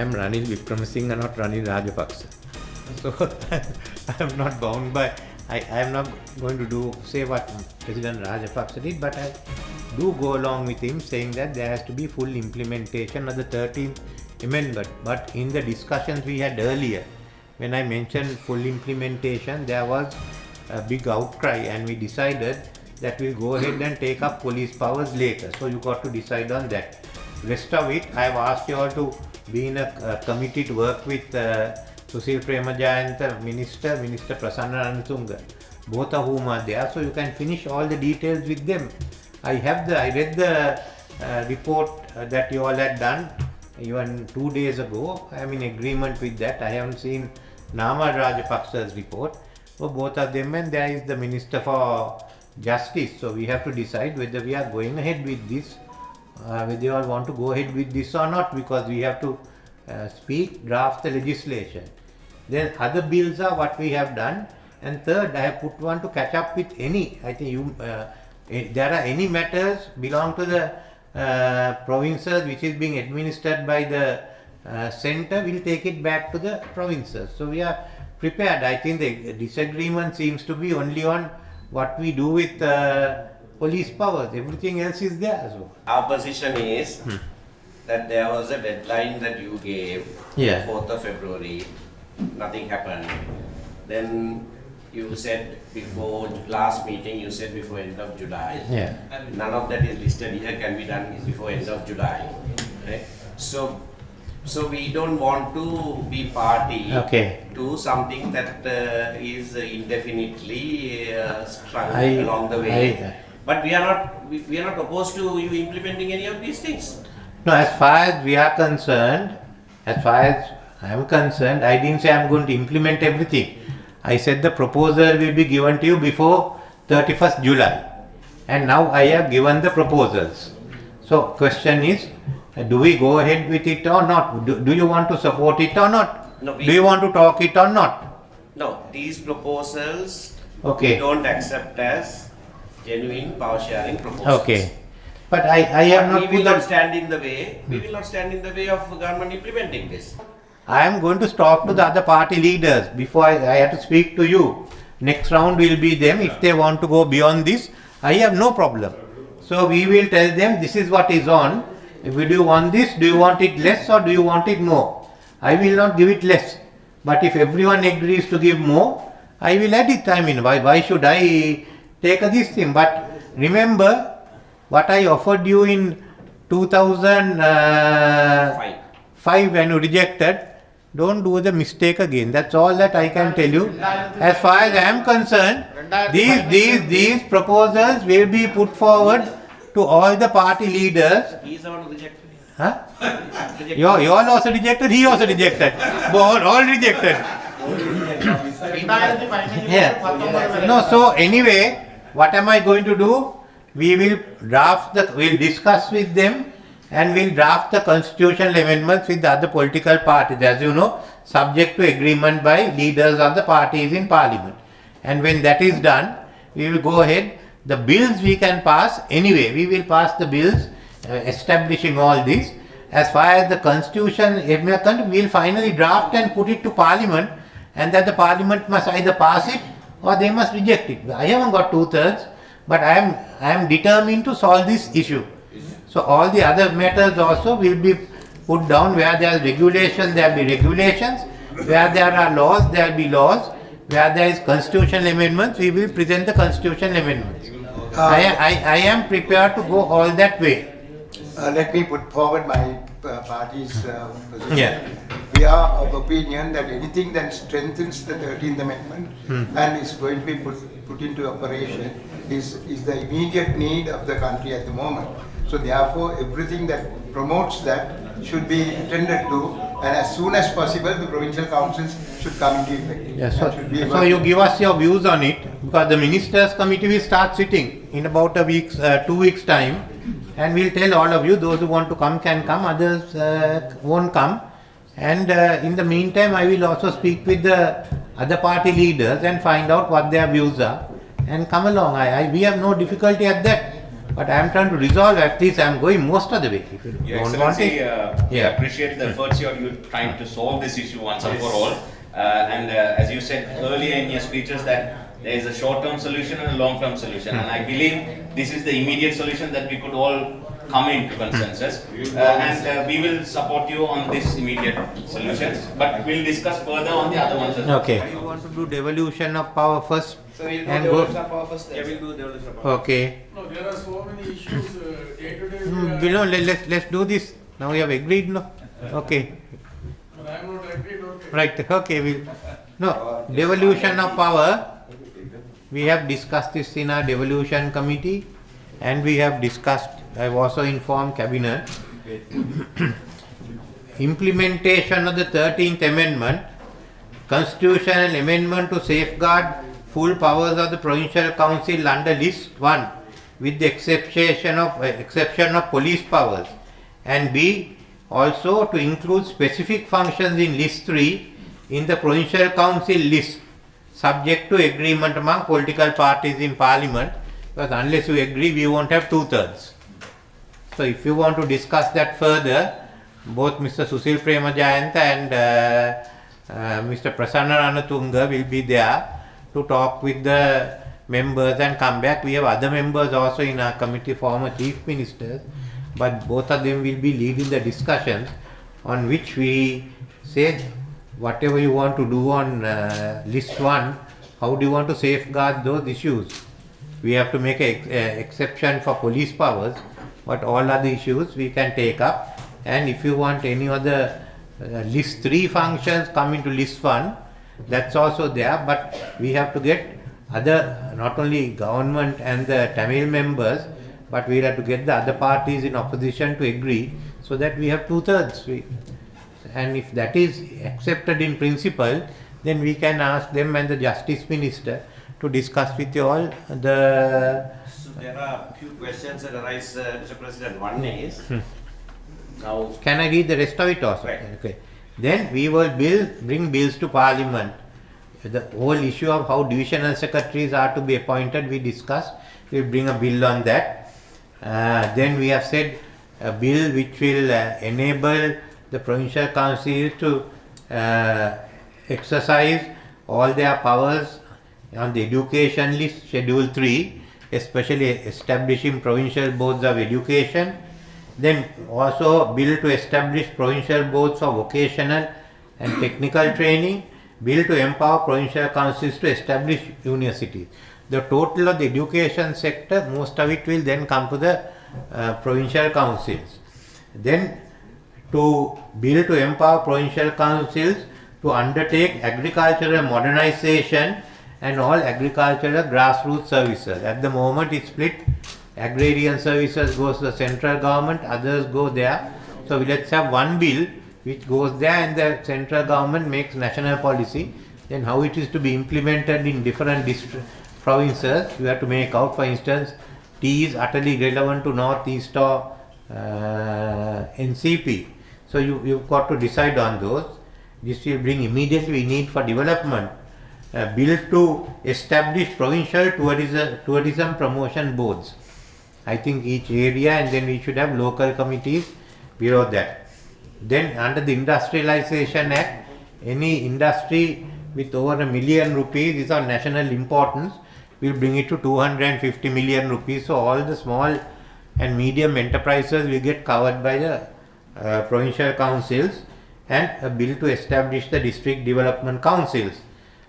am Ranil Wickremesinghe, not Ranil Rajapaksa. So I am not bound by. I am not going to say what President Rajapaksa did, but I do go along with him saying that there has to be full implementation of the 13th Amendment. But in the discussions we had earlier, when I mentioned full implementation, there was a big outcry, and we decided that we'll go ahead and take up police powers later. So you got to decide on that. Rest of it, I have asked you all to be in a committee to work with Susil Premajayantha, Minister Prasanna Ranatunga, both of whom are there, so you can finish all the details with them. I read the report that you all had done even 2 days ago. I am in agreement with that. I haven't seen Nama Rajapaksa's report. So both of them, and there is the Minister for Justice. So we have to decide whether we are going ahead with this, whether you all want to go ahead with this or not, because we have to draft the legislation. Then other bills are what we have done. And third, I have put one to catch up with any. I think if there are any matters belong to the provinces which is being administered by the centre, we'll take it back to the provinces. So we are prepared. I think the disagreement seems to be only on what we do with police powers. Everything else is there as well. Our position is that there was a deadline that you gave, 4th of February, nothing happened. Then you said before last meeting, you said before end of July. Yeah. None of that is listed here, can be done before end of July. Okay? So we don't want to be party to something that is indefinitely strung along the way. But we are not opposed to you implementing any of these things. No, as far as we are concerned, as far as I am concerned, I didn't say I am going to implement everything. I said the proposal will be given to you before 31st July. And now I have given the proposals. So question is, do we go ahead with it or not? Do you want to support it or not? No, do you want to talk it or not? No, these proposals we don't accept as genuine power sharing proposals. Okay. But I have not. We will not stand in the way. We will not stand in the way of government implementing this. I am going to talk to the other party leaders before I have to speak to you. Next round will be them. If they want to go beyond this, I have no problem. So we will tell them this is what is on. If do you want this, do you want it less or do you want it more? I will not give it less. But if everyone agrees to give more, I will add it. I mean, why should I take this thing? But remember what I offered you in 2005 when you rejected. Don't do the mistake again. That's all that I can tell you. As far as I am concerned, these proposals will be put forward to all the party leaders. He is the one who rejected. Huh? You all also rejected, he also rejected. All rejected. Yeah. No, so anyway, what am I going to do? We will we'll discuss with them and we'll draft the constitutional amendments with the other political parties, as you know, subject to agreement by leaders of the parties in parliament. And when that is done, we will go ahead. The bills we can pass anyway. We will pass the bills establishing all this. As far as the constitution, we will finally draft and put it to parliament, and that the parliament must either pass it or they must reject it. I haven't got 2/3, but I am determined to solve this issue. So all the other matters also will be put down. Where there are regulations, there will be regulations. Where there are laws, there will be laws. Where there is constitutional amendments, we will present the constitutional amendments. I am prepared to go all that way. Let me put forward my party's position. Yeah. We are of opinion that anything that strengthens the 13th Amendment and is going to be put into operation is the immediate need of the country at the moment. So therefore, everything that promotes that should be attended to, and as soon as possible, the provincial councils should come into effect. Yes, so you give us your views on it, because the ministers' committee will start sitting in about 2 weeks' time, and we'll tell all of you. Those who want to come can come, others won't come. And in the meantime, I will also speak with the other party leaders and find out what their views are, and come along. We have no difficulty at that. But I am trying to resolve, at least I am going most of the way. If you Your don't want Excellency, it, we appreciate the efforts you're trying to solve this issue once and for all. And as you said earlier in your speeches that there is a short-term solution and a long-term solution. And I believe this is the immediate solution that we could all come into consensus. And we will support you on this immediate solutions. But we'll discuss further on the other ones as well. okay. You want to do devolution of power first? So we'll do And devolution go- of power first. Yeah, we'll do devolution of power. Okay. No, there are so many issues day to day. Below, let's do this. Now we have agreed, no? Okay. But I am not agreed, okay. Right, okay. No, devolution of power. We have discussed this in our devolution committee and we have discussed, I have also informed cabinet. Implementation of the 13th amendment, constitutional amendment to safeguard full powers of the provincial council under list 1 with the exception of police powers, and B also to include specific functions in list 3 in the provincial council list, subject to agreement among political parties in parliament, because unless you agree we won't have 2/3. So if you want to discuss that further, both Mr. Susil Premajayantha and Mr. Prasanna Ranatunga will be there to talk with the members and come back. We have other members also in our committee, former chief ministers, but both of them will be leading the discussions on which we say whatever you want to do on list 1, how do you want to safeguard those issues? We have to make an exception for police powers, but all other issues we can take up. And if you want any other list 3 functions come into list 1, that's also there, but we have to get other, not only government and the Tamil members, but we have to get the other parties in opposition to agree so that we have 2/3. And if that is accepted in principle, then we can ask them and the Justice Minister to discuss with you all the... So there are a few questions that arise, Mr. President. One is, now, Can I read the rest of it also? Right. Okay. Then we will bring bills to Parliament. The whole issue of how divisional secretaries are to be appointed, we discussed. We will bring a bill on that. Then we have said a bill which will enable the provincial council to exercise all their powers on the education list, Schedule 3, especially establishing provincial boards of education. Then also bill to establish provincial boards for vocational and technical training, bill to empower provincial councils to establish universities. The total of the education sector, most of it will then come to the provincial councils. Then to bill to empower provincial councils to undertake agricultural modernization and all agricultural grassroots services. At the moment it's split. Agrarian services goes to the central government, others go there. So let's have one bill which goes there and the central government makes national policy. Then how it is to be implemented in different provinces, you have to make out. For instance, tea is utterly relevant to Northeast or NCP. So you've got to decide on those. This will bring immediately need for development. Bill to establish provincial tourism promotion boards. I think each area, and then we should have local committees below that. Then under the Industrialization Act, any industry with over ₹1 million is of national importance, we'll bring it to 250 million rupees. So all the small and medium enterprises will get covered by the provincial councils, and a bill to establish the district development councils.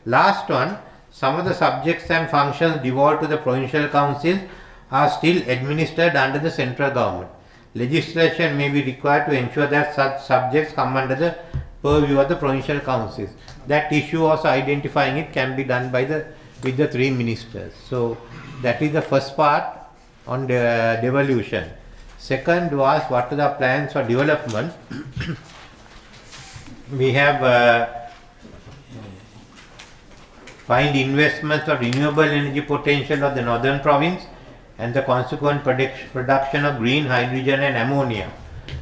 Last one, some of the subjects and functions devolved to the provincial councils are still administered under the central government. Legislation may be required to ensure that such subjects come under the purview of the provincial councils. That issue, also identifying it, can be done by with the 3 ministers. So that is the first part on the devolution. Second was what are the plans for development. We have find investments for renewable energy potential of the northern province and the consequent production of green hydrogen and ammonia.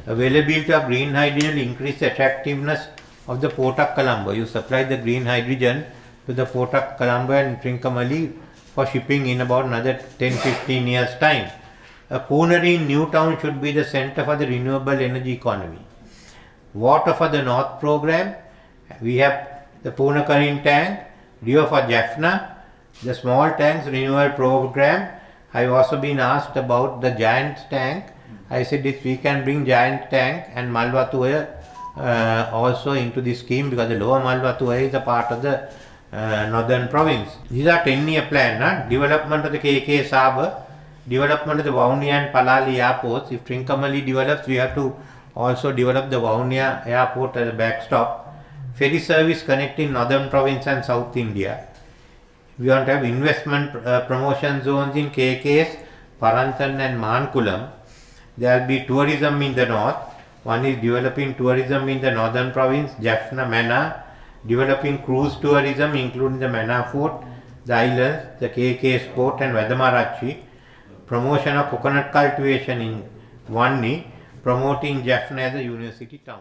Availability of green hydrogen will increase the attractiveness of the Port of Colombo. You supply the green hydrogen to the Port of Colombo and Trincomalee for shipping in about another 10-15 years time. Pooneri New Town should be the center for the renewable energy economy. Water for the North program, we have the Poonakarin tank, river for Jaffna, the small tanks renewal program. I've also been asked about the giant tank. I said if we can bring giant tank and Malwatuya also into this scheme, because the lower Malwatuya is a part of the northern province. These are 10-year plan, development of the KK Harbour, development of the Vaunia and Palali airports. If Trincomalee develops, we have to also develop the Vaunia airport as a backstop. Ferry service connecting northern province and South India. We want to have investment promotion zones in KKS, Paranthan and Mankulam. There will be tourism in the north. One is developing tourism in the northern province, Jaffna, Mannar, developing cruise tourism including the Mannar Fort, the islands, the KK Port and Vedamarachi, promotion of coconut cultivation in Vanni, promoting Jaffna as a university town.